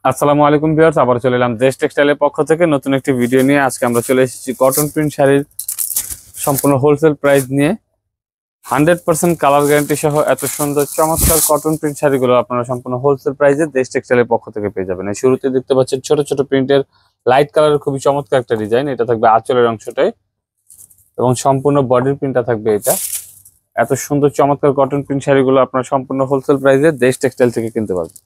আসসালামু আলাইকুম ভিউয়ার্স, আবার চলে এলাম দেশ টেক্সটাইলের পক্ষ থেকে নতুন একটি ভিডিও নিয়ে। আজকে আমরা চলে এসেছি কটন প্রিন্ট শাড়ির সম্পূর্ণ হোলসেল প্রাইস নিয়ে। 100% কালার গ্যারান্টি সহ এত সুন্দর চমৎকার কটন প্রিন্ট শাড়িগুলো আপনারা সম্পূর্ণ হোলসেল প্রাইসে দেশ টেক্সটাইলের পক্ষ থেকে পেয়ে যাবেন। এই শুরুতে দেখতে পাচ্ছেন ছোট ছোট প্রিন্টের লাইট কালারের খুবই চমৎকার একটা ডিজাইন। এটা থাকবে আঁচলের অংশটাই এবং সম্পূর্ণ বডির প্রিন্টটা থাকবে এটা। এত সুন্দর চমৎকার কটন প্রিন্ট শাড়িগুলো আপনারা সম্পূর্ণ হোলসেল প্রাইসে দেশ টেক্সটাইল থেকে কিনতে পারবেন।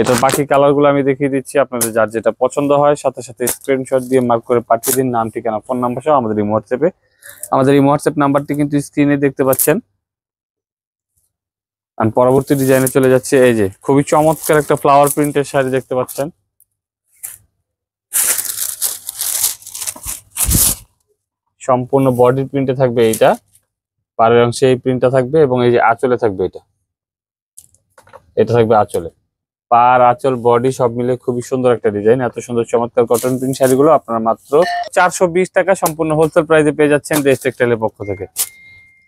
এটার বাকি কালারগুলো আমি দেখিয়ে দিচ্ছি, আপনাদের যার যেটা পছন্দ হয় সাথে সাথে স্ক্রিনশট দিয়ে মার্ক করে পাঠিয়ে দিন, নাম ঠিকানা ফোন নাম্বার সহ আমাদের এই হোয়াটসঅ্যাপ নাম্বারটি কিন্তু স্ক্রিনে দেখতে পাচ্ছেন। আর পরবর্তী ডিজাইনে চলে যাচ্ছে। এই যে খুবই চমৎকার একটা ফ্লাওয়ার প্রিন্টের শাড়ি দেখতে পাচ্ছেন, সম্পূর্ণ বডি প্রিন্টে থাকবে এইটা, পাড়ের অংশে এই প্রিন্টটা থাকবে এবং এই যে আঁচলে থাকবে এটা থাকবে আঁচলে। পার আঁচল বডি সব মিলে খুবই সুন্দর একটা ডিজাইন। এত সুন্দর চমৎকার কটন প্রিন্ট শাড়িগুলো আপনারা মাত্র 420 টাকা সম্পূর্ণ হোলসেল প্রাইসে পেয়ে যাচ্ছেন দেশ টেক্সটাইলের পক্ষ থেকে।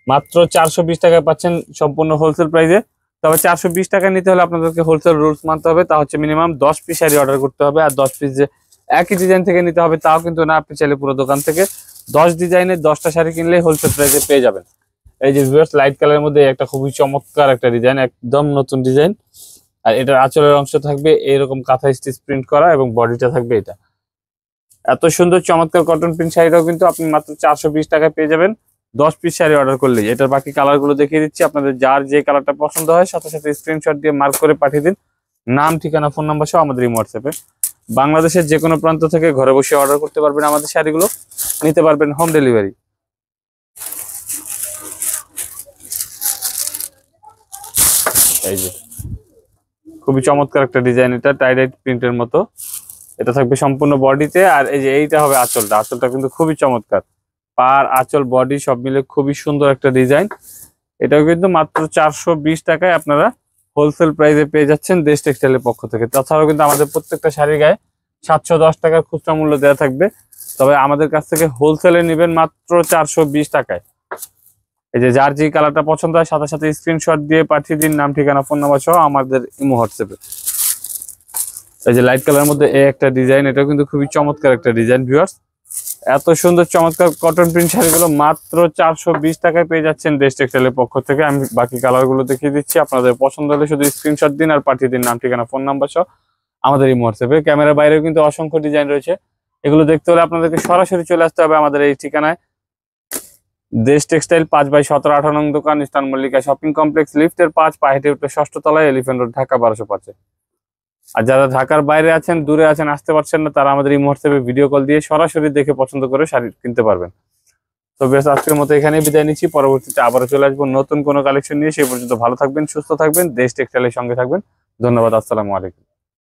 মাত্র 420 টাকায় পাচ্ছেন সম্পূর্ণ হোলসেল প্রাইসে। তবে 420 টাকা নিতে হলে আপনাদেরকে হোলসেল রুলস মানতে হবে, তা হচ্ছে মিনিমাম 10 পিস শাড়ি অর্ডার করতে হবে। আর 10 পিস যে একই ডিজাইন থেকে নিতে হবে তাও কিন্তু না, আপনি চাইলে পুরো দোকান থেকে 10 ডিজাইনের 10টা শাড়ি কিনলে হোলসেল প্রাইসে পেয়ে যাবেন। এই যে ভিউয়ার্স, লাইট কালারের মধ্যে একটা খুবই চমৎকার একটা ডিজাইন, একদম নতুন ডিজাইন। আর এটার আঁচলের অংশ থাকবে এইরকম কাঁথা স্টিচ প্রিন্ট করা এবং বডিটা থাকবে এটা। এত সুন্দর চমৎকার কটন প্রিন্ট শাড়িটাও কিন্তু আপনি মাত্র 420 টাকায় পেয়ে যাবেন 10 পিস শাড়ি অর্ডার করলেই। এটার বাকি কালারগুলো দেখিয়ে দিচ্ছি, আপনাদের যার যে কালারটা পছন্দ হয় সাথে সাথে স্ক্রিনশট দিয়ে মার্ক করে পাঠিয়ে দিন, নাম ঠিকানা ফোন নাম্বার সহ আমাদের এই হোয়াটসঅ্যাপে। বাংলাদেশের যে কোনো প্রান্ত থেকে ঘরে বসে অর্ডার করতে পারবেন, আমাদের শাড়িগুলো নিতে পারবেন হোম ডেলিভারি। এই যে খুবই চমৎকার একটা ডিজাইন, এটা টাইডাইড প্রিন্টের মতো। এটা থাকবে সম্পূর্ণ বডিতে। আর এই যে এইটা হবে আঁচলটা কিন্তু খুবই চমৎকার, পার আঁচল বডি সব মিলে খুবই সুন্দর একটা ডিজাইন। এটাও কিন্তু মাত্র 420 টাকায় আপনারা হোলসেল প্রাইসে পেয়ে যাচ্ছেন দেশ টেক্সটাইলের পক্ষ থেকে। তাছাড়াও কিন্তু আমাদের প্রত্যেকটা শাড়ির গায়ে 710 টাকার খুচরা মূল্য দেওয়া থাকবে, তবে আমাদের কাছ থেকে হোলসেলে নেবেন মাত্র 420 টাকায়। এই যে যার যে কালারটা পছন্দ হয় সাথে সাথে স্ক্রিনশট দিয়ে পাঠিয়ে দিন, নাম ঠিকানা ফোন নাম্বার সহ আমাদের ইমো হোয়াটসঅ্যাপে। এই যে লাইট কালারের মধ্যে এই একটা ডিজাইন, এটা কিন্তু খুবই চমৎকার একটা ডিজাইন ভিউয়ার্স। এত সুন্দর চমৎকার কটন প্রিন্ট শাড়িগুলো মাত্র 420 টাকায় পেয়ে যাচ্ছেন দেশ টেক্সটাইলের পক্ষ থেকে। আমি বাকি কালারগুলো দেখিয়ে দিচ্ছি, আপনাদের পছন্দ হলে শুধু স্ক্রিনশট দিন আর পাঠিয়ে দিন, নাম ঠিকানা ফোন নাম্বার সহ আমাদের এই হোয়াটসঅ্যাপে। ক্যামেরার বাইরেও কিন্তু অসংখ্য ডিজাইন রয়েছে, এগুলো দেখতে হলে আপনাদেরকে সরাসরি চলে আসতে হবে আমাদের এই ঠিকানায়, দেশ টেক্সটাইল 5/17 18 নং দোকান, ইস্টার্ন মল্লিকা শপিং কমপ্লেক্স, লিফটের 5, পাহাড়ে উঠে 6ষ্ঠ তলায়, এলিফ্যান্ট রোড, ঢাকা 1205। আর যারা ঢাকার বাইরে আছেন, দূরে আছেন, আসতে পারছেন না, তারা আমাদের এই হোয়াটসঅ্যাপে ভিডিও কল দিয়ে সরাসরি দেখে পছন্দ করে শাড়ি কিনতে পারবেন। তো বেশ, আজকের মতো এখানেই বিদায় নিচ্ছি। পরবর্তীতে আবারও চলে আসবো নতুন কোনো কালেকশন নিয়ে। সেই পর্যন্ত ভালো থাকবেন, সুস্থ থাকবেন, দেশ টেক্সটাইলের সঙ্গে থাকবেন। ধন্যবাদ, আসসালামু আলাইকুম।